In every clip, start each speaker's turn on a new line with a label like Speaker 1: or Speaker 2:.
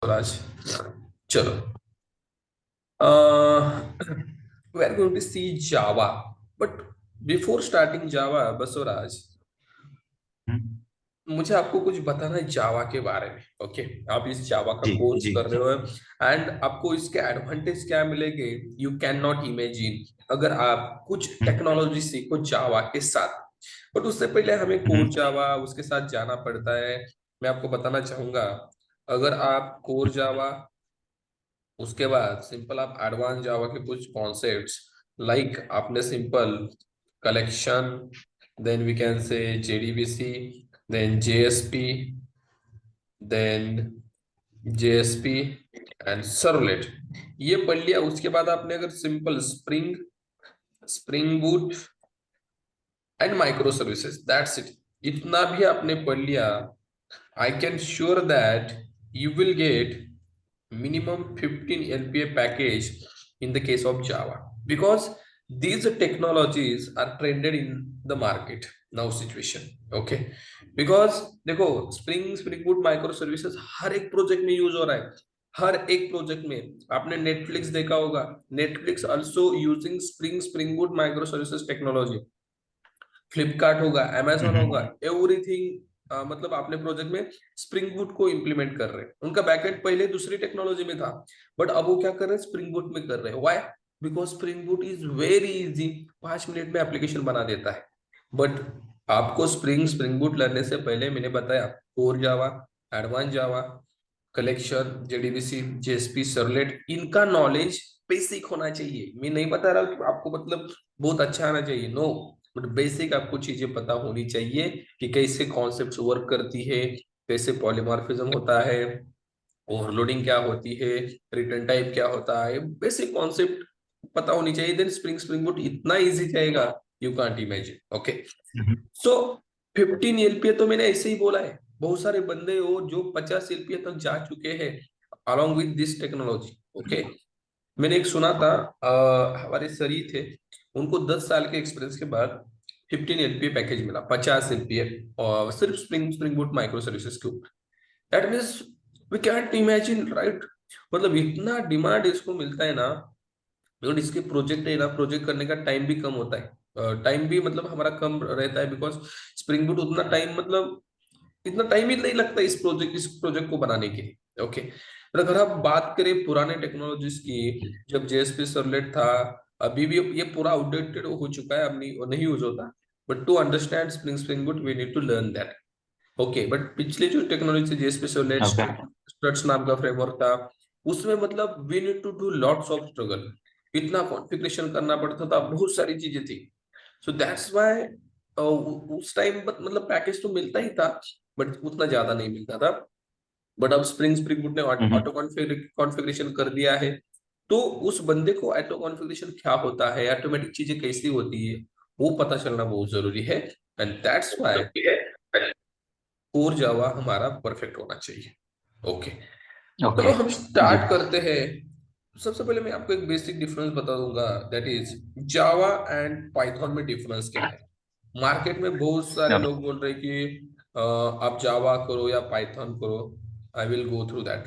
Speaker 1: स्वराज, चलो, we are going to see Java. But before starting Java, Basavaraj,
Speaker 2: हम्म,
Speaker 1: मुझे आपको कुछ बताना है जावा के बारे में। ओके, आप इस जावा का
Speaker 2: जी
Speaker 1: कोर्स
Speaker 2: जी।
Speaker 1: कर रहे हो एंड आपको इसके एडवांटेज क्या मिलेंगे, यू कैन नॉट इमेजिन, अगर आप कुछ
Speaker 2: हम्म,
Speaker 1: टेक्नोलॉजी सीखो जावा के साथ। बट उससे पहले हमें कोर
Speaker 2: हम्म,
Speaker 1: जावा उसके साथ जाना पड़ता है। मैं आपको बताना चाहूंगा, अगर आप कोर जावा, उसके बाद सिंपल आप एडवांस जावा के कुछ कॉन्सेप्ट्स, लाइक आपने simple collection, then we can say JDBC, then JSP, then JSP and servlet, ये पढ़ लिया। उसके बाद आपने अगर simple spring, spring boot and micro services, that's it, इतना भी आपने पढ़ लिया, I can sure that you will get minimum 15 LPA package in the case of Java, because these technologies are trended in the market now situation. Okay, because देखो, spring boot micro services हर एक project में use हो रहा है। हर एक project में आपने Netflix देखा होगा, Netflix also using spring boot micro services technology. Flipkart होगा, अमेजोन होगा,
Speaker 2: हम्म,
Speaker 1: एवरीथिंग, मतलब अपने प्रोजेक्ट में स्प्रिंग बूट को इंप्लीमेंट कर रहे हैं। उनका बैकएंड पहले दूसरी टेक्नोलॉजी में था, बट अब वो क्या कर रहे हैं, स्प्रिंग बूट में कर रहे हैं। Why? Because spring boot is very easy, 5 minute में एप्लीकेशन बना देता है। बट आपको स्प्रिंग बूट लर्नने से पहले मैंने बताया, कोर जावा, एडवांस जावा, कलेक्शन, जेडीबीसी, जेएसपी, सर्वलेट, इनका नॉलेज बेसिक होना चाहिए। मैं नहीं बता रहा कि आपको मतलब बहुत अच्छा आना चाहिए, नो, बट बेसिक आपको चीजें पता होनी चाहिए कि कैसे कॉन्सेप्ट्स वर्क करती है, कैसे पॉलीमॉर्फिज्म होता है, ओवरलोडिंग क्या होती है, रिटर्न टाइप क्या होता है, बेसिक कॉन्सेप्ट पता होनी चाहिए। देन स्प्रिंग बूट इतना इजी जाएगा, you can't imagine. Okay,
Speaker 2: hmm,
Speaker 1: so 15 LPA तो मैंने ऐसे ही बोला है। बहुत सारे बंदे हो जो 50 एलपीए तक जा चुके हैं along with this technology. Okay, मैंने एक सुना था, हमारे सर ही थे, उनको 10 साल के एक्सपीरियंस के बाद 15 एलपीए पैकेज मिला, 50 एलपीए, और सिर्फ स्प्रिंग बूट माइक्रो सर्विसेज के ऊपर। That means we can't imagine, right? मतलब इतना डिमांड इसको मिलता है ना, और इसके प्रोजेक्ट है ना, प्रोजेक्ट करने का टाइम भी कम होता है। टाइम भी मतलब हमारा कम रहता है, बिकॉज स्प्रिंग बूट उतना टाइम, मतलब इतना टाइम ही नहीं लगता इस प्रोजेक्ट को बनाने के लिए। ओके, और अगर आप बात करें पुराने टेक्नोलॉजीज की, जब जेएसपी सर्वलेट था, अभी भी ये पूरा आउटडेटेड हो चुका है, अब नहीं नहीं यूज होता। But to understand spring boot we need to learn that. Okay, but पिछले जो टेक्नोलॉजी थी, जेएसपी सर्वलेट,
Speaker 2: ओके।
Speaker 1: स्ट्रट्स नाम का फ्रेमवर्क था, उसमें मतलब we need to do lots of struggle, इतना कॉन्फ़िगरेशन करना पड़ता था, बहुत सारी चीजें थी। सो दैट्स व्हाई उस टाइम मतलब पैकेज तो मिलता ही था, बट उतना ज्यादा नहीं मिलता था। बट अब स्प्रिंग बूट ने
Speaker 2: हम्म,
Speaker 1: ऑटो कॉन्फ़िगरेशन कर दिया है, तो उस बंदे को ऑटो कॉन्फ़िगरेशन क्या होता है, ऑटोमेटिक चीजें कैसी होती है, वो पता चलना बहुत जरूरी है। And that's why core Java हमारा परफेक्ट होना चाहिए। ओके, चलो
Speaker 2: ओके।
Speaker 1: हम
Speaker 2: जी।
Speaker 1: स्टार्ट करते हैं। सबसे पहले मैं आपको एक बेसिक डिफरेंस बता दूंगा, that is Java and Python में डिफरेंस क्या है। मार्केट में बहुत सारे
Speaker 2: ओके।
Speaker 1: लोग बोल रहे हैं कि आप जावा करो या पाइथन करो। I will go through that,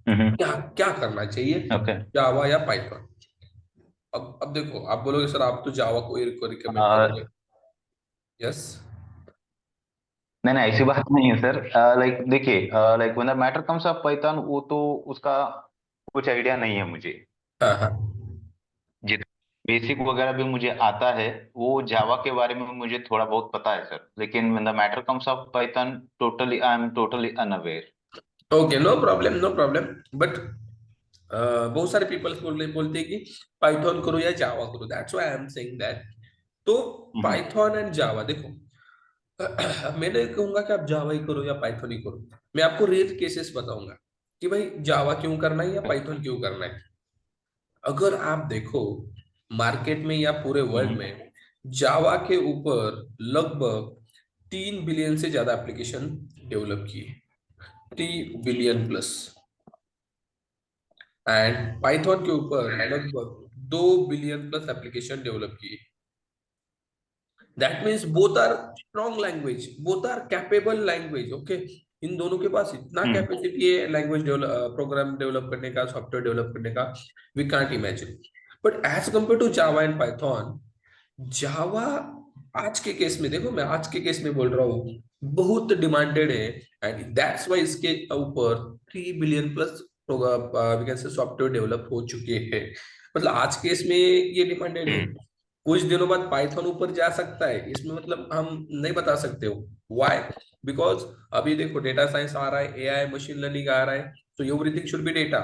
Speaker 2: hmm,
Speaker 1: क्या क्या करना चाहिए,
Speaker 2: ओके।
Speaker 1: जावा या पाइथन। अब देखो, आप बोलोगे सर आप तो जावा को रिकमेंड
Speaker 2: और
Speaker 1: करोगे। यस।
Speaker 2: नहीं नहीं, ऐसी बात नहीं है सर। लाइक देखिए, like when the matter comes of Python, वो तो उसका कुछ आइडिया नहीं है मुझे।
Speaker 1: हाँ हाँ।
Speaker 2: जितना बेसिक वगैरह भी मुझे आता है, वो जावा के बारे में मुझे थोड़ा बहुत पता है सर, लेकिन when the matter comes of python, totally I am totally unaware.
Speaker 1: Okay, no problem, no problem. But बहुत सारे पीपल्स बोलते हैं कि पाइथन करो या जावा करो, that's why I am saying that. तो पाइथन एंड जावा देखो, मैं नहीं कहूंगा कि आप जावा ही करो या पाइथन ही करो। मैं आपको रेयर केसेस बताऊंगा कि भाई जावा क्यों करना है या पाइथन क्यों करना है। अगर आप देखो, मार्केट में या पूरे वर्ल्ड में जावा के ऊपर लगभग 3 बिलियन से ज्यादा एप्लीकेशन डेवलप किए, 3 बिलियन प्लस। एंड पाइथन के ऊपर लगभग 2 बिलियन प्लस एप्लीकेशन डेवलप किए। That means both are strong language, both are capable language. Okay, इन दोनों के पास इतना कैपेसिटी है लैंग्वेज डेवलप, प्रोग्राम डेवलप करने का, सॉफ्टवेयर डेवलप करने का, we can't imagine. But as compare to Java and Python, Java आज के केस में, देखो मैं आज के केस में बोल रहा हूँ, बहुत डिमांडेड है। एंड दैट्स वाई इसके ऊपर 3 billion plus we can say software develop हो चुके हैं। मतलब आज के इसमें ये डिमांडेड है। कुछ दिनों बाद पाइथन ऊपर जा सकता है इसमें, मतलब हम नहीं बता सकते हो व्हाई। बिकॉज अभी देखो डेटा साइंस आ रहा है, एआई मशीन लर्निंग आ रहा है, तो everything should be data,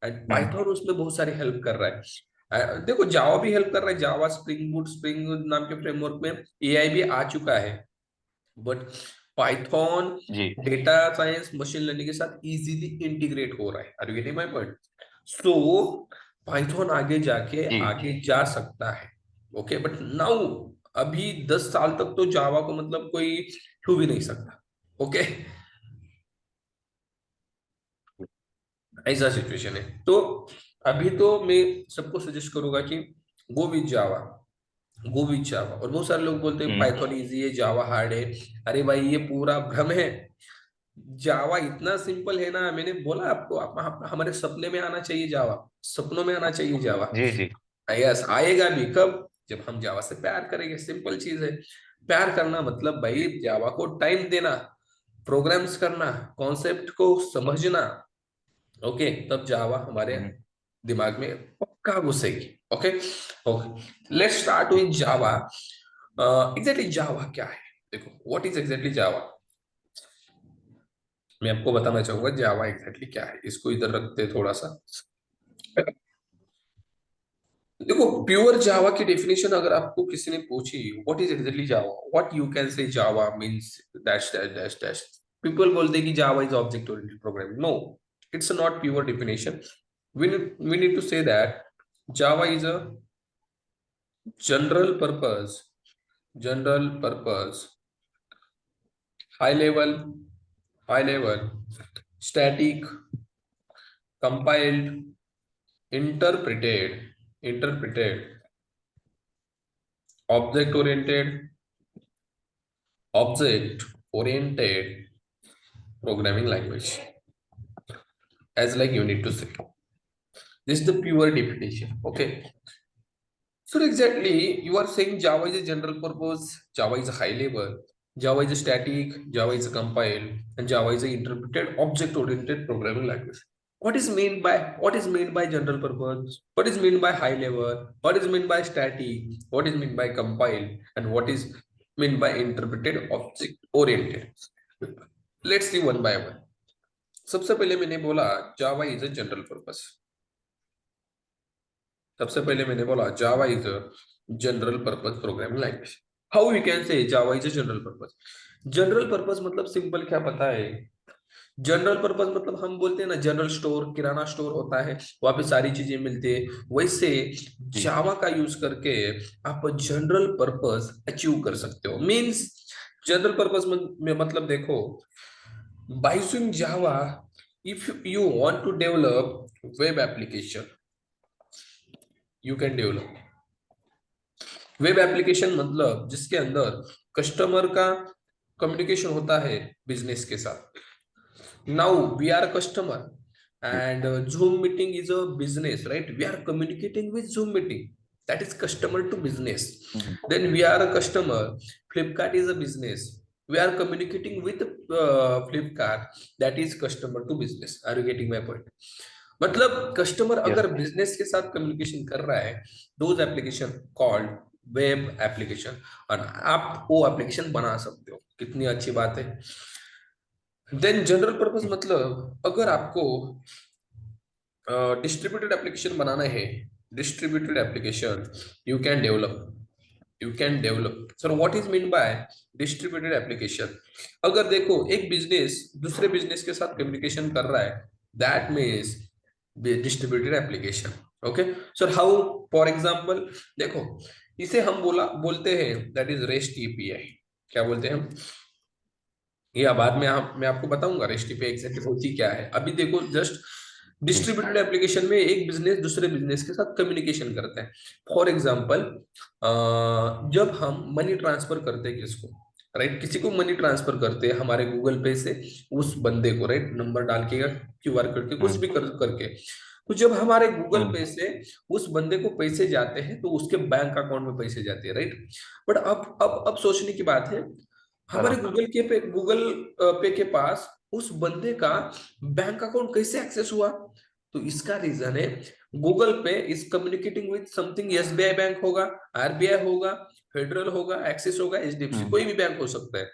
Speaker 1: and Python उसमें बहुत सारी हेल्प कर रहा है। देखो जावा भी हेल्प कर रहा है, जावा स्प्रिंग बूट स्प्रिंग नाम के फ्रेमवर्क में एआई भी आ चुका है। बट पाइथन
Speaker 2: जी
Speaker 1: डेटा साइंस मशीन लर्निंग के साथ इजीली इंटीग्रेट हो रहा है। Are you getting my point? So python आगे जाके
Speaker 2: जी
Speaker 1: आगे जा सकता है। ओके, बट नाउ अभी 10 साल तक तो जावा को मतलब कोई छू भी नहीं सकता। ओके, ऐसा सिचुएशन है। तो अभी तो मैं सबको सजेस्ट करूंगा कि go with Java, go with जावा। और बहुत सारे लोग बोलते हैं
Speaker 2: हम्म
Speaker 1: पाइथन इजी है, जावा हार्ड है। अरे भाई ये पूरा भ्रम है। जावा इतना सिंपल है ना, मैंने बोला आपको, हमारे सपने में आना चाहिए जावा, सपनों में आना चाहिए जावा।
Speaker 2: जी जी
Speaker 1: यस, आएगा भी कब? जब हम जावा से प्यार करेंगे, सिंपल चीज है। प्यार करना मतलब भाई जावा को टाइम देना, प्रोग्राम्स करना, कॉन्सेप्ट को समझना। ओके, तब जावा हमारे
Speaker 2: हम्म,
Speaker 1: दिमाग में पक्का घुसेगी। Okay, okay, let's start with Java. Exactly Java क्या है? देखो, व्हाट इज एग्जैक्टली जावा, मैं आपको बताना चाहूंगा जावा एग्जैक्टली क्या है। इसको इधर रखते हैं थोड़ा सा। देखो, प्योर जावा की डेफिनेशन अगर आपको किसी ने पूछी, what is exactly Java, what you can say Java means dash dash dash dash. People बोलते हैं कि Java is object oriented programming. No, it's not pure definition. we need to say that Java is a general purpose, general purpose, high level, high level, static, compiled, interpreted, object oriented, object oriented programming language. As like you need to say, this is the pure definition. Okay. So exactly, you are saying Java is a general purpose, Java is a high level, Java is a static, Java is a compiled, and Java is a interpreted object-oriented programming language. What is meant by general purpose? What is meant by high level? What is meant by static? What is meant by compiled? And what is meant by interpreted object-oriented? Let's see one by one. सबसे पहले मैंने बोला Java is a general purpose. सबसे पहले मैंने बोला Java is a general purpose programming language. How we can say Java is a general purpose? General purpose मतलब simple क्या पता है? जनरल पर्पस मतलब हम बोलते हैं ना, जनरल स्टोर, किराना स्टोर होता है, वहां पे सारी चीजें मिलती है। वैसे
Speaker 2: जी
Speaker 1: जावा का यूज करके आप जनरल पर्पस अचीव कर सकते हो। मींस जनरल पर्पस में मतलब देखो, by using Java, if you want to develop web application, you can develop web application. मतलब जिसके अंदर कस्टमर का कम्युनिकेशन होता है बिजनेस के साथ। नाउ वी आर कस्टमर
Speaker 2: जी
Speaker 1: and Zoom meeting is a business, right? We are communicating with Zoom meeting, that is customer to business.
Speaker 2: Hmm,
Speaker 1: Then we are a customer, Flipkart is a business, we are communicating with Flipkart, that is customer to business. Are you getting my point? मतलब customer
Speaker 2: yes
Speaker 1: अगर business के साथ communication कर रहा है, those application called web application, और आप वो एप्लीकेशन बना सकते हो। कितनी अच्छी बात है। देन जनरल पर्पस मतलब अगर आपको डिस्ट्रीब्यूटेड एप्लीकेशन बनाना है, distributed application you can develop, you can develop. Sir what is mean by distributed application? अगर देखो एक बिजनेस दूसरे बिजनेस के साथ कम्युनिकेशन कर रहा है, that means distributed application. Okay sir, how? For example देखो, इसे हम बोलते हैं दैट इज रेस्ट एपीआई। क्या बोलते हैं हम? या बाद में मैं आपको बताऊंगा रेस्ट एपीआई एग्जैक्टली होती क्या है। अभी देखो जस्ट,
Speaker 2: जी
Speaker 1: डिस्ट्रीब्यूटेड एप्लीकेशन में एक बिजनेस दूसरे बिजनेस के साथ कम्युनिकेशन करता है। फॉर एग्जांपल, जब हम मनी ट्रांसफर करते हैं किसको, राइट, किसी को मनी ट्रांसफर करते हैं हमारे गूगल पे से उस बंदे को, राइट, नंबर डाल के या क्यूआर करके कुछ भी करके, तो जब हमारे गूगल
Speaker 2: हम्म।
Speaker 1: पे से उस बंदे को पैसे जाते हैं तो उसके बैंक अकाउंट में पैसे जाते हैं, राइट। बट अब सोचने की बात है, हमारे
Speaker 2: बराबर।
Speaker 1: गूगल पे के पास उस बंदे का बैंक अकाउंट कैसे एक्सेस हुआ? तो इसका रीजन है, गूगल पे is communicating with something, SBI bank होगा, आरबीआई होगा, फेडरल होगा, एक्सिस होगा, एचडीएफसी,
Speaker 2: हम्म।
Speaker 1: कोई भी बैंक हो सकता है।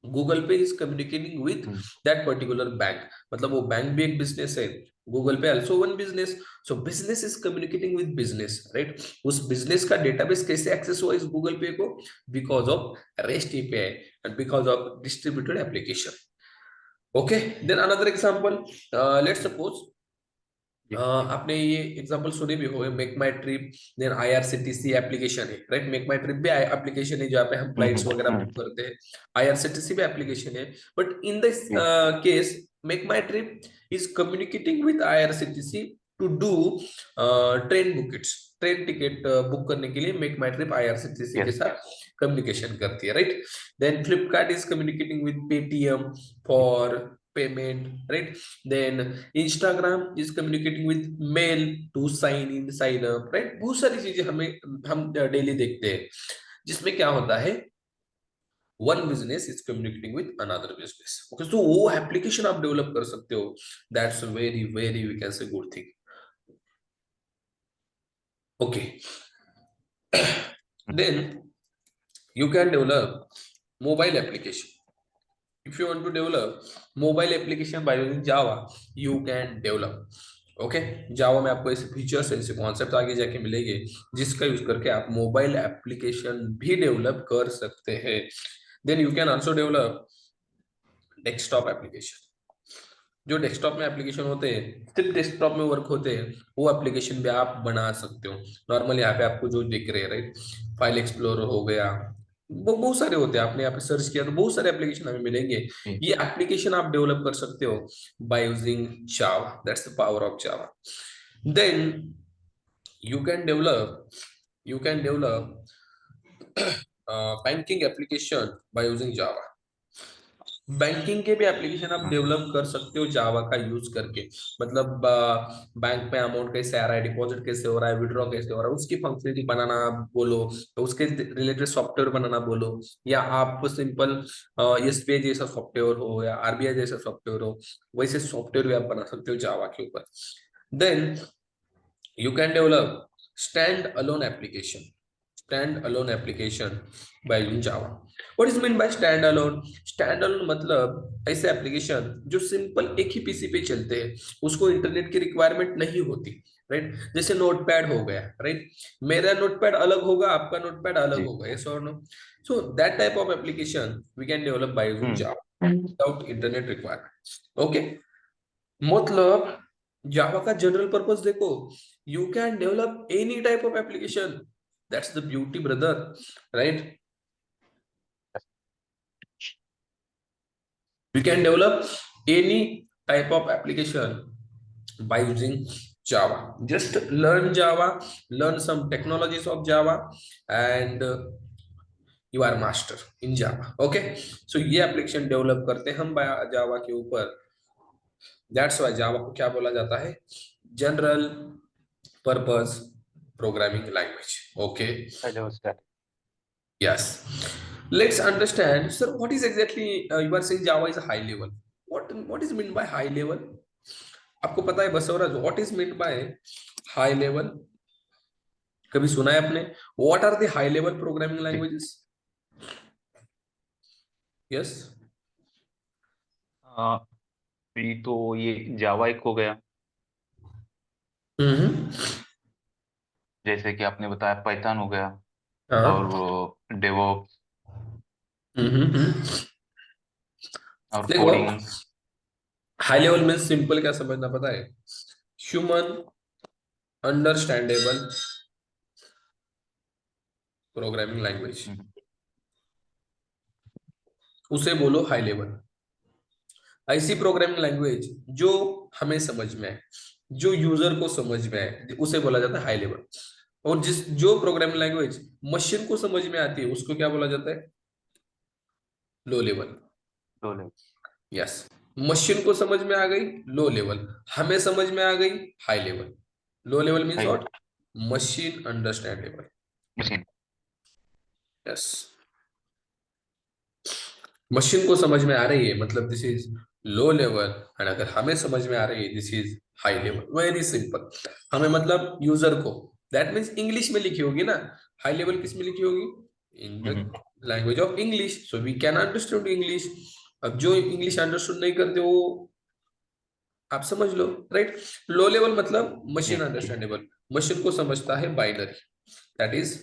Speaker 1: गूगल पे is communicating with
Speaker 2: hmm.
Speaker 1: That particular bank, मतलब वो बैंक भी एक बिजनेस है, गूगल पे also one business. So business is communicating with business, right. उस बिजनेस का डेटाबेस कैसे एक्सेस हुआ इस गूगल पे को? Because of rest API and because of distributed application. Okay, then another example, let's suppose,
Speaker 2: जी।
Speaker 1: आपने ये एग्जांपल सुने भी होंगे, MakeMyTrip, then IRCTC application है, राइट। मेक माई ट्रिप भी एप्लीकेशन है जहाँ पे हम फ्लाइट्स वगैरह बुक करते हैं, आईआरसीटीसी भी एप्लीकेशन है। बट इन दिस
Speaker 2: जी।
Speaker 1: Case, MakeMyTrip is communicating with IRCTC to do train bookings, train ticket book करने के लिए मेक माई ट्रिप आईआरसीटीसी के
Speaker 2: यस।
Speaker 1: साथ कम्युनिकेशन करती है, right. Then Flipkart is communicating with Paytm for payment, right. Then Instagram is communicating with mail to sign in, sign up, right। बहुत सारी चीजें हम डेली देखते हैं जिसमें क्या होता है, one business is communicating with another business. Okay, तो वो एप्लीकेशन आप डेवलप कर सकते हो, that's very very we can say good thing. Okay, then you can develop mobile application. if you want to develop mobile application by using java, you can develop। Okay, Java में आपको ऐसे features, ऐसे concept आगे जाके मिलेंगे जिसका use करके आप मोबाइल एप्लीकेशन भी डेवलप कर सकते हैं। Then you can also develop desktop application. जो डेस्कटॉप में एप्लीकेशन होते हैं, सिर्फ डेस्कटॉप में वर्क होते हैं, वो एप्लीकेशन भी आप बना सकते हो। नॉर्मल यहाँ पे आपको जो दिख रहे हैं, राइट, फाइल एक्सप्लोरर हो गया, वो बहुत सारे होते हैं, आपने यहाँ पे सर्च किया तो बहुत सारे एप्लीकेशन हमें मिलेंगे।
Speaker 2: जी।
Speaker 1: ये एप्लीकेशन आप डेवलप कर सकते हो by using Java, that's the power of Java. Then you can develop you can develop banking application by using Java. Banking के भी एप्लीकेशन आप डेवलप कर सकते हो जावा का यूज करके, मतलब बैंक में अमाउंट कैसे आ रहा है, डिपॉजिट कैसे हो रहा है, विड्रॉ कैसे हो रहा है, उसकी फंक्शनलिटी बनाना बोलो, तो उसके रिलेटेड सॉफ्टवेयर बनाना बोलो, या आप सिंपल एसबीआई जैसा सॉफ्टवेयर हो या आरबीआई जैसा सॉफ्टवेयर हो, वैसे सॉफ्टवेयर भी आप बना सकते हो जावा के ऊपर। Then you can develop stand-alone application, stand-alone application by using Java। What is meant by stand-alone? stand-alone मतलब ऐसे एप्लीकेशन जो सिंपल एक ही पीसी पे चलते हैं, उसको इंटरनेट की रिक्वायरमेंट नहीं होती, राइट। जैसे नोटपैड हो गया, राइट, मेरा नोटपैड अलग होगा, आपका नोटपैड अलग
Speaker 2: जी।
Speaker 1: होगा, यस और no. So that type of application we can develop by using Java without internet requirement. Okay, मतलब जावा का जनरल पर्पस देखो, you can develop any type of application, that's the beauty brother, right. We can develop any type of application by using Java। Just learn Java, learn some technologies of Java, and you are master in Java। Okay, so ये application develop करते हैं हम जावा के ऊपर। That's why जावा को क्या बोला जाता है? General purpose programming language. Okay,
Speaker 2: hello sir.
Speaker 1: yes, let's understand, sir, what is exactly you are saying Java is a high level. What is meant by high level? आपको पता है Basavaraj, what is meant by high level? कभी सुना है आपने? What are the high level programming
Speaker 2: ji.
Speaker 1: languages? Yes.
Speaker 2: ये तो ये जावा एक हो गया,
Speaker 1: हम्म।
Speaker 2: जैसे कि आपने बताया पाइथन हो गया,
Speaker 1: हाँ।
Speaker 2: और डेवऑप्स
Speaker 1: हम्म।
Speaker 2: और
Speaker 1: देखो,
Speaker 2: कोडिंग्स।
Speaker 1: हाई लेवल में सिंपल क्या समझना पता है? ह्यूमन अंडरस्टैंडेबल प्रोग्रामिंग लैंग्वेज, उसे बोलो हाई लेवल। ऐसी प्रोग्रामिंग लैंग्वेज जो हमें समझ में आए, जो यूजर को समझ में आए, उसे बोला जाता है हाई लेवल। और जो प्रोग्रामिंग लैंग्वेज मशीन को समझ में आती है उसको क्या बोला जाता है? Low level.
Speaker 2: Low level.
Speaker 1: Yes, machine को समझ में आ गई, लो लेवल। हमें समझ में आ गई, high level. Low level means
Speaker 2: high
Speaker 1: what? Machine understandable.
Speaker 2: Machine.
Speaker 1: Yes, machine को समझ में आ रही है मतलब this is low level, and अगर हमें समझ में आ रही है this is high level. Very simple. हमें मतलब यूजर को, दैट मीन्स इंग्लिश में लिखी होगी ना। हाई लेवल किस में लिखी होगी? In the language of English, so we can understand English. अब जो इंग्लिश अंडरस्टूड नहीं करते वो आप समझ लो, राइट। लो लेवल मतलब मशीन
Speaker 2: जी।
Speaker 1: अंडरस्टैंडेबल, मशीन को समझता है binary, that is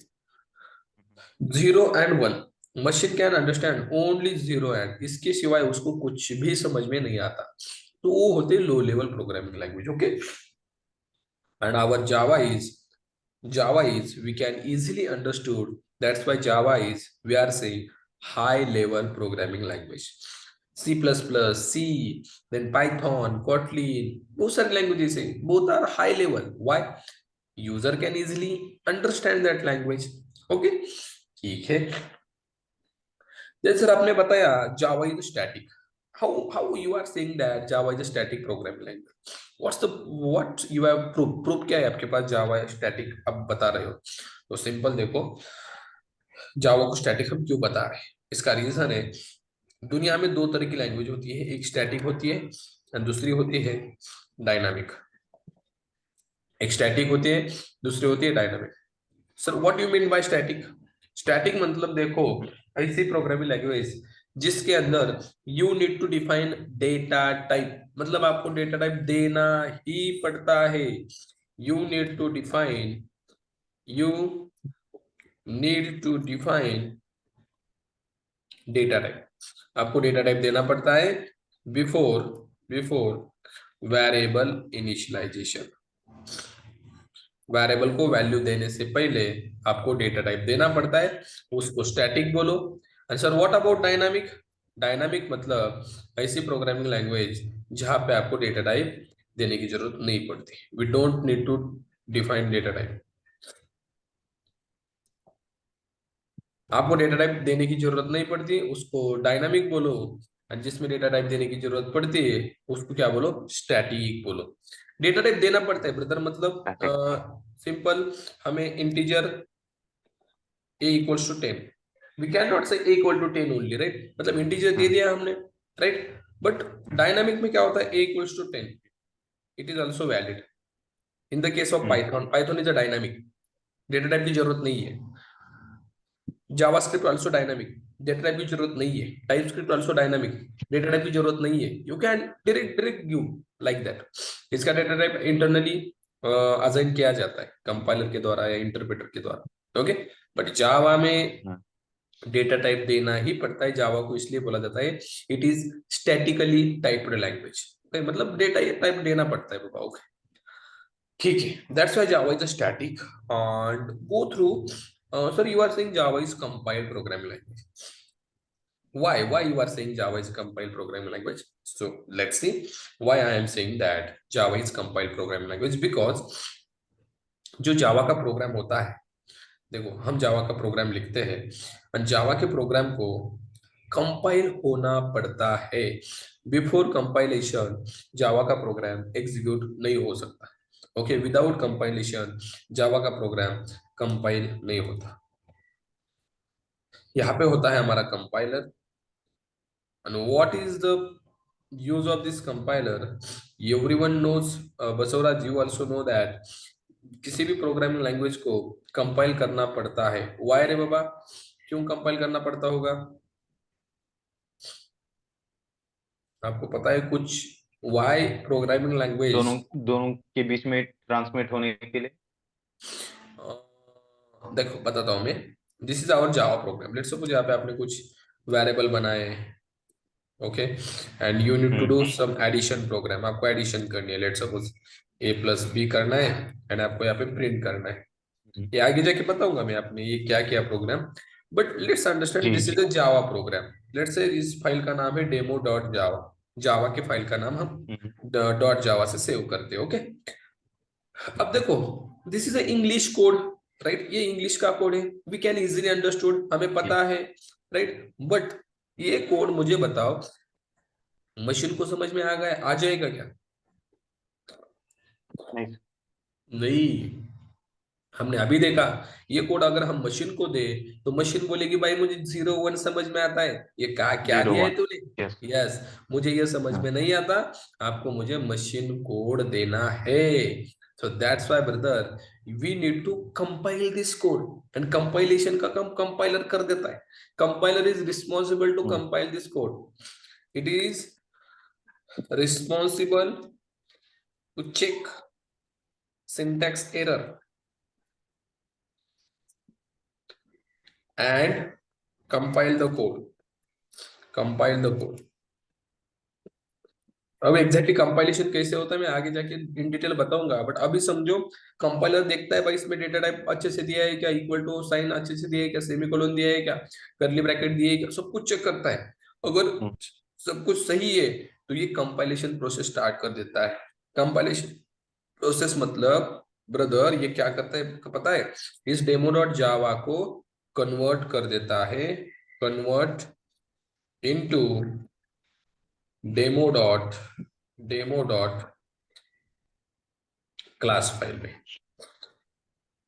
Speaker 1: 0 and 1। Machine can understand only 0 and, इसके सिवाय उसको कुछ भी समझ में नहीं आता। तो वो होते low level programming language, okay. And our Java is we can easily understood, that's why Java is we are saying high level programming language. C plus plus, C, then python, Kotlin, बहुत सारी languages है, both are high level. Why? User can easily understand that language, okay. ठीक है, जैसे sir आपने बताया Java is static. How you are saying that Java is static programming language? What you have proof क्या है आपके पास जावा static आप बता रहे हो? तो सिंपल देखो, जावा को स्टैटिक हम क्यों बता रहे हैं, इसका रीजन है, दुनिया में दो तरह की लैंग्वेज होती है, एक स्टैटिक होती है और दूसरी होती है डायनामिक। एक स्टैटिक होती है, दूसरी होती है dynamic. Sir what you mean by static? Static मतलब देखो, ऐसी प्रोग्रामिंग लैंग्वेज जिसके अंदर you need to define data type, मतलब आपको डेटा टाइप देना ही पड़ता है। You need to define you need to define data type, आपको डेटा टाइप देना पड़ता है before before variable initialization. Variable को वैल्यू देने से पहले आपको डेटा टाइप देना पड़ता है, उसको स्टैटिक बोलो। And sir what about dynamic? Dynamic मतलब ऐसी प्रोग्रामिंग लैंग्वेज जहां पे आपको डेटा टाइप देने की जरूरत नहीं पड़ती, we don't need to define data type. आपको डेटा टाइप देने की जरूरत नहीं पड़ती, उसको डायनामिक बोलो। और जिसमें डेटा टाइप देने की जरूरत पड़ती है उसको क्या बोलो? स्टैटिक बोलो। डेटा टाइप देना पड़ता है ब्रदर,
Speaker 2: Static।
Speaker 1: मतलब सिंपल, हमें integer a equals to 10, we cannot say a equal to 10 only, right? मतलब इंटीजर दे दिया हमने, राइट। बट डायनामिक में क्या होता है? a equals to 10, it is also valid in the case of python is a dynamic, data type की जरूरत नहीं है। JavaScript also dynamic, data type की जरूरत नहीं है। TypeScript also dynamic, data type की जरूरत नहीं है। You can direct direct give like that. इसका डेटा टाइप इंटरनली असाइन किया जाता है कंपाइलर के द्वारा या इंटरप्रेटर के द्वारा, ओके। बट जावा में डेटा टाइप देना ही पड़ता है। जावा को इसलिए बोला जाता है it is statically typed language, मतलब डेटा टाइप देना पड़ता है बाबा, ओके। ठीक है, that's why Java is a static and go through. Sir you are saying Java is compiled programming language, why you are saying java is compiled programming language? So let's see why I am saying that java is compiled programming language, because जो जावा का programme होता है, देखो हम जावा का programme लिखते हैं और जावा के प्रोग्राम को कंपाइल होना पड़ता है। बिफोर कंपाइलेशन जावा का प्रोग्राम एग्जीक्यूट नहीं हो सकता, ओके। विदाउट कंपाइलेशन जावा का प्रोग्राम कंपाइल नहीं होता। यहाँ पे होता है हमारा compiler, and what is the use of this compiler? Everyone knows, Basavaraj you also know that किसी भी प्रोग्रामिंग लैंग्वेज को कंपाइल करना पड़ता है। वाई रे बाबा, क्यों कंपाइल करना पड़ता होगा? आपको पता है कुछ? Why programming language?
Speaker 2: दोनों दोनों के बीच में ट्रांसमिट होने के लिए।
Speaker 1: देखो बताता हूँ मैं। This is our Java program, let's suppose यहाँ पे आपने कुछ वेरिएबल बनाए, okay, and you need to do some addition program, आपको एडिशन करनी है। Let's suppose a plus B करना है एंड आपको यहाँ पे प्रिंट करना है। ये आगे जाके बताऊंगा मैं आपने ये क्या किया प्रोग्राम, बट लेट्स अंडरस्टैंड
Speaker 2: जी
Speaker 1: दिस
Speaker 2: जी।
Speaker 1: Is a Java program. Let's say इस फाइल का नाम है डेमो डॉट जावा, जावा के फाइल का नाम हम डॉट जावा से सेव करते हैं, ओके। अब देखो this is a English code, right, ये इंग्लिश का कोड है, वी कैन इजीली अंडरस्टूड, हमें पता है, राइट। बट ये कोड मुझे बताओ, मशीन को समझ में आ गया, आ जाएगा क्या?
Speaker 2: नहीं सर।
Speaker 1: नहीं, हमने अभी देखा, ये कोड अगर हम मशीन को दे तो मशीन बोलेगी भाई मुझे 0 1 समझ में आता है, ये क्या क्या
Speaker 2: जीरो
Speaker 1: दिया है
Speaker 2: वन।
Speaker 1: तूने?
Speaker 2: यस।
Speaker 1: यस, मुझे ये समझ में नहीं आता, आपको मुझे मशीन कोड देना है। So that's why brother, we need to compile this code, and compilation का काम कंपाइलर कर देता है। Compiler is responsible to compile this code, it is responsible to check syntax error and compile the code, compile the code। अब exactly compilation कैसे होता है मैं आगे जाके इन डिटेल बताऊंगा, बट अभी समझो, कंपाइलर देखता है भाई इसमें डेटा टाइप अच्छे से दिया है क्या, इक्वल टू साइन अच्छे से दिया है क्या, सेमीकोलन दिया है क्या, कर्ली ब्रैकेट दिए है क्या, सब कुछ चेक करता है। अगर सब कुछ सही है तो ये कंपाइलेशन प्रोसेस स्टार्ट कर देता है। कंपाइलेशन प्रोसेस मतलब ब्रदर ये क्या करता है पता है, इस डेमो डॉट जावा को कन्वर्ट कर देता है, convert into demo dot, demo dot class file में।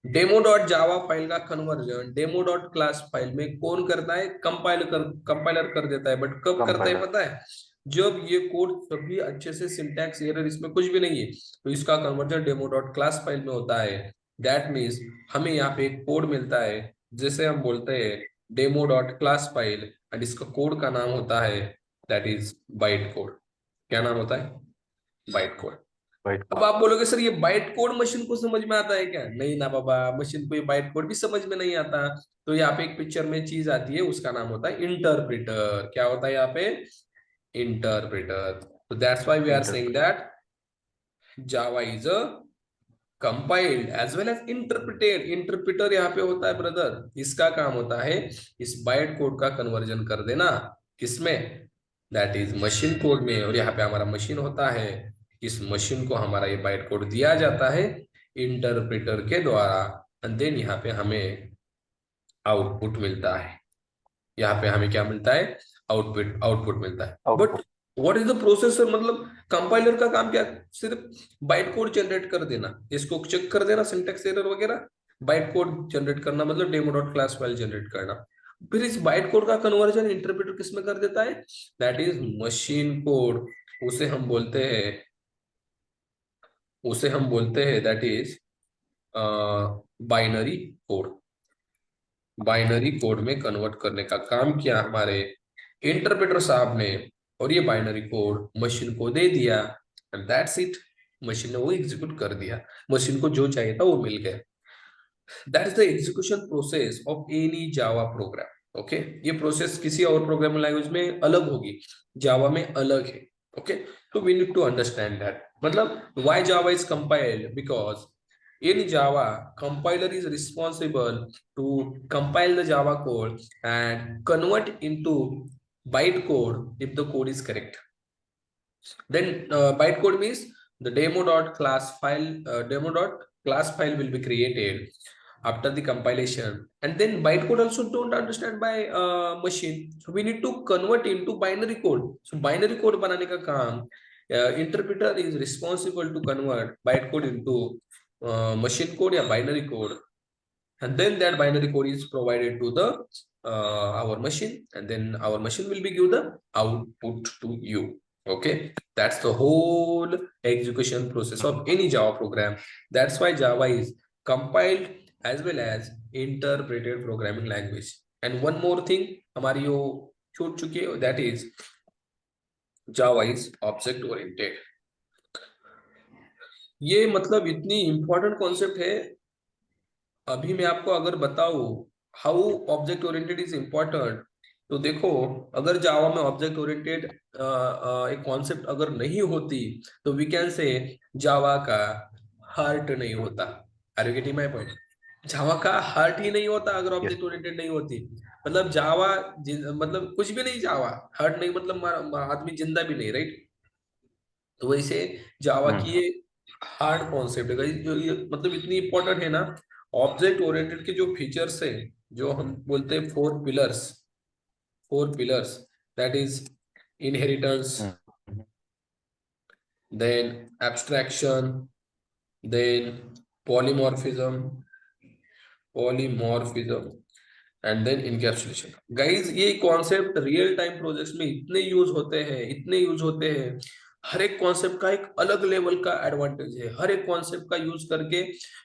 Speaker 1: डेमो डॉट जावा फाइल का conversion demo dot class file में कौन करता है? कंपाइलर कर देता है। बट कब करता है
Speaker 2: कंपाइलर।
Speaker 1: पता है? जब ये कोड सभी अच्छे से सिंटैक्स एरर इसमें कुछ भी नहीं है तो इसका conversion demo dot class file में होता है। दैट मीन्स हमें यहाँ पे एक कोड मिलता है, जैसे हम बोलते हैं demo dot class file, and इसका कोड का नाम होता है दैट इज बाइट कोड। क्या नाम होता है? Byte code.
Speaker 2: राइट।
Speaker 1: अब आप बोलोगे सर ये बाइट कोड मशीन को समझ में आता है क्या? नहीं ना बाबा, मशीन को ये बाइट कोड भी समझ में नहीं आता। तो यहाँ पे एक पिक्चर में चीज आती है, उसका नाम होता है इंटरप्रेटर। क्या होता है यहाँ पे? इंटरप्रेटर। तो that's why we are saying
Speaker 2: interpret.
Speaker 1: That Java is a compiled as well as interpreted. Interpreter यहाँ पे होता है ब्रदर, इसका काम होता है इस बाइट कोड का कन्वर्जन कर देना, किसमें? दैट इज मशीन कोड में। और यहाँ पे हमारा मशीन होता है, इस मशीन को हमारा ये बाइट कोड दिया जाता है इंटरप्रेटर के द्वारा, एंड देन यहाँ पे हमें आउटपुट मिलता है। यहाँ पे हमें क्या मिलता है? आउटपुट, आउटपुट मिलता है। But
Speaker 2: output.
Speaker 1: What is the processor, मतलब कंपाइलर का काम क्या? सिर्फ बाइट कोड जनरेट कर देना, इसको चेक कर देना सिंटैक्स एरर वगैरह। बाइट कोड जनरेट करना मतलब demo dot class file generate करना। फिर इस बाइट कोड का कन्वर्जन इंटरप्रेटर किसमें कर देता है? That is machine code. उसे हम बोलते हैं, उसे हम बोलते हैं that is binary code. Binary code में कन्वर्ट करने का काम किया हमारे इंटरप्रेटर साहब ने, और ये बाइनरी कोड मशीन को दे दिया, एंड दैट्स इट। मशीन ने वो एग्जीक्यूट कर दिया, मशीन को जो चाहिए था वो मिल गया। That is the execution process of any Java program. Okay, ये प्रोसेस किसी और प्रोग्रामिंग लैंग्वेज में अलग होगी, जावा में अलग है। ओके, तो we need to understand that. मतलब why Java is compiled, because in Java, compiler is responsible to compile the Java code and convert into bytecode if the code is correct. Then bytecode means the demo.class file will be created after the compilation, and then bytecode also don't understand by machine, so we need to convert into binary code. So binary code banane ka kaam interpreter is responsible to convert bytecode into machine code या binary code, and then that binary code is provided to the our machine, and then our machine will be give the output to you. Okay, that's the whole execution process of any Java program. That's why Java is compiled as well as interpreted programming language. And one more thing हमारी यो छूट चुकी है, that is Java is object oriented। ये मतलब इतनी important concept है। अभी मैं आपको अगर बताऊं how object oriented is important, तो देखो, अगर जावा में ऑब्जेक्ट ओरिएंटेड एक कॉन्सेप्ट अगर नहीं होती तो वी कैन से जावा का हार्ट नहीं होता। Are you getting my point? Java का हार्ट ही नहीं होता अगर
Speaker 2: यस।
Speaker 1: ऑब्जेक्ट ओरिएंटेड नहीं होती। मतलब जावा मतलब कुछ भी नहीं, जावा हार्ट नहीं मतलब आदमी जिंदा भी नहीं, राइट? तो वैसे जावा की ये हार्ड कॉन्सेप्ट है जो ये मतलब इतनी इंपॉर्टेंट है ना। ऑब्जेक्ट ओरिएंटेड के जो फीचर्स है, जो हम बोलते हैं four pillars, four pillars, that is inheritance, then abstraction, then polymorphism, and then encapsulation. Guys ये कॉन्सेप्ट रियल टाइम प्रोजेक्ट्स में इतने यूज होते हैं। हर एक कॉन्सेप्ट का एक अलग लेवल का एडवांटेज है। हर एक कॉन्सेप्ट का यूज करके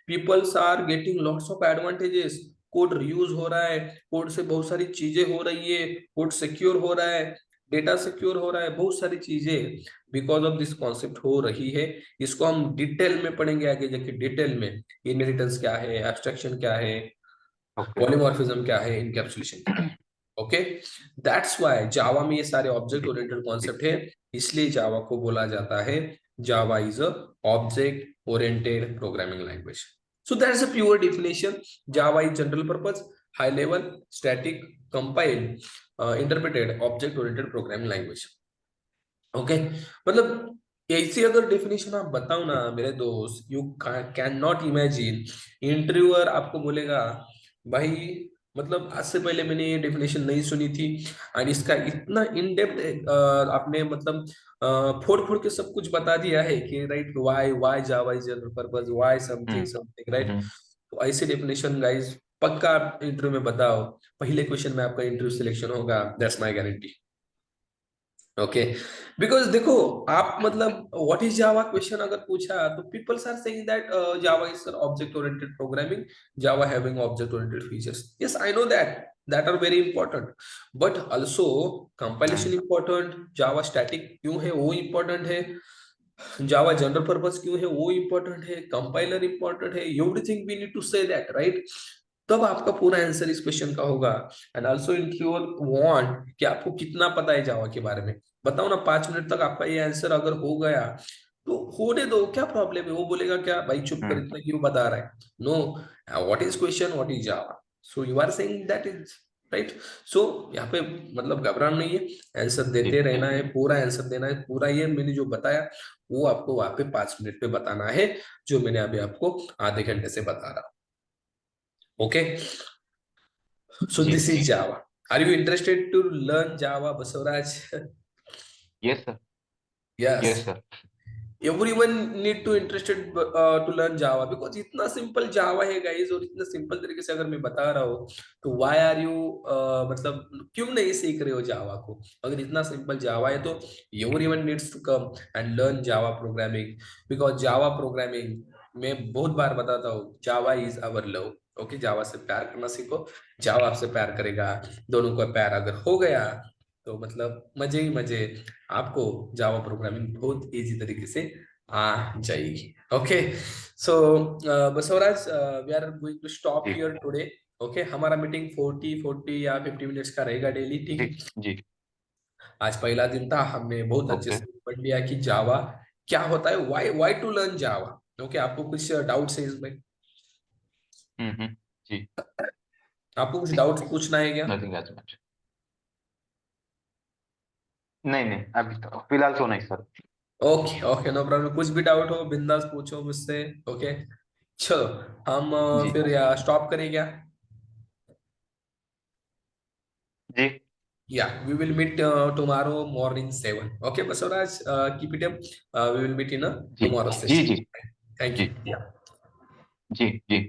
Speaker 1: peoples are getting lots of advantages. Code reuse हो रहा है, कोड से बहुत सारी चीजें हो रही है, कोड सिक्योर हो रहा है, डेटा सिक्योर हो रहा है, बहुत सारी चीजें बिकॉज ऑफ दिस कॉन्सेप्ट हो रही है। इसको हम डिटेल में पढ़ेंगे आगे जाके, डिटेल में इनहेरिटेंस क्या है, एब्स्ट्रैक्शन क्या है, पॉलीमॉर्फिज्म क्या है, इनकैप्सुलेशन क्या है। ओके, दैट्स व्हाई जावा में ये सारे ऑब्जेक्ट ओरिएंटेड कॉन्सेप्ट है, इसलिए जावा को बोला जाता है जावा is a object oriented programming language. So that's a pure definition. Java is general purpose, high level, static, compiled, interpreted, object oriented programming language. Okay, मतलब ऐसी अगर डेफिनेशन आप बताओ ना मेरे दोस्त, you can not imagine. Interviewer आपको बोलेगा भाई, मतलब आज से पहले मैंने ये डेफिनेशन नहीं सुनी थी, और इसका इतना इन डेप्थ आपने मतलब फोड़ फोड़ के सब कुछ बता दिया है कि right, why Java is general purpose, why something something, right. तो ऐसी डेफिनेशन गाइज पक्का आप इंटरव्यू में बताओ, पहले क्वेश्चन में आपका इंटरव्यू सिलेक्शन होगा, that's my guarantee. Okay, because देखो आप मतलब व्हाट इज जावा क्वेश्चन अगर पूछा तो peoples are saying that Java is object oriented programming, Java having object oriented features. Yes, I know that are very important, but also compilation important, Java static क्यों है वो important है, जावा general purpose क्यों है वो इंपॉर्टेंट है, compiler important है, everything we need to say that, right. तब आपका पूरा आंसर इस क्वेश्चन का होगा। एंड आल्सो इंटरव्यूअर वांट कि आपको कितना पता है जावा के बारे में, बताओ ना। 5 मिनट तक आपका ये आंसर अगर हो गया तो होने दो, क्या प्रॉब्लम है। वो बोलेगा क्या भाई चुप कर, इतना क्यों बता रहा है। No, what is question, what is Java, so you are saying that is right. So यहाँ पे मतलब घबराना नहीं है, आंसर देते रहना है, पूरा आंसर देना है, पूरा ये मैंने जो बताया वो आपको वहां पे 5 मिनट पे बताना है, जो मैंने अभी आपको आधे घंटे से बता रहा हूँ। ओके, so
Speaker 2: जी
Speaker 1: this is Java. Are you interested to learn Java, Basavaraj?
Speaker 2: Yes sir,
Speaker 1: Yes.
Speaker 2: Yes sir.
Speaker 1: Everyone need to interested to learn Java because इतना सिंपल Java है guys, और इतना सिंपल तरीके से अगर मैं बता रहा हूँ तो why are you मतलब क्यों नहीं सीख रहे हो Java को। अगर इतना सिंपल Java है तो everyone needs to come and learn Java programming because Java programming मैं बहुत बार बताता हूँ, Java is our love. Okay, Java से प्यार करना सीखो, जावा आपसे प्यार करेगा, दोनों का प्यार अगर हो गया तो मतलब मजे ही मजे, आपको जावा प्रोग्रामिंग बहुत इजी तरीके से आ जाएगी। Okay, so Basavaraj, we are going to stop
Speaker 2: जी
Speaker 1: हियर टुडे। ओके, हमारा मीटिंग 40 या 50 मिनट्स का रहेगा डेली, ठीक
Speaker 2: जी
Speaker 1: है।
Speaker 2: जी।
Speaker 1: आज पहला दिन था, हमने बहुत अच्छे
Speaker 2: ओके।
Speaker 1: से पढ़ लिया कि जावा क्या होता है, why to learn Java. Okay, आपको कुछ डाउट्स है इसमें,
Speaker 2: जी।
Speaker 1: आपको कुछ डाउट्स पूछना है क्या।
Speaker 2: Nothing as much. नहीं नहीं, अभी तो फिलहाल तो नहीं सर।
Speaker 1: ओके ओके, नो प्रॉब्लम, कुछ भी डाउट हो बिंदास पूछो मुझसे। ओके, चलो हम
Speaker 2: जी
Speaker 1: फिर या स्टॉप करें क्या।
Speaker 2: जी
Speaker 1: या we will meet tomorrow morning 7। Okay Basavaraj, keep it up, we will meet in
Speaker 2: जी
Speaker 1: टुमारो
Speaker 2: जी जी
Speaker 1: सेशन। थैंक
Speaker 2: जी
Speaker 1: यू। या
Speaker 2: जी जी।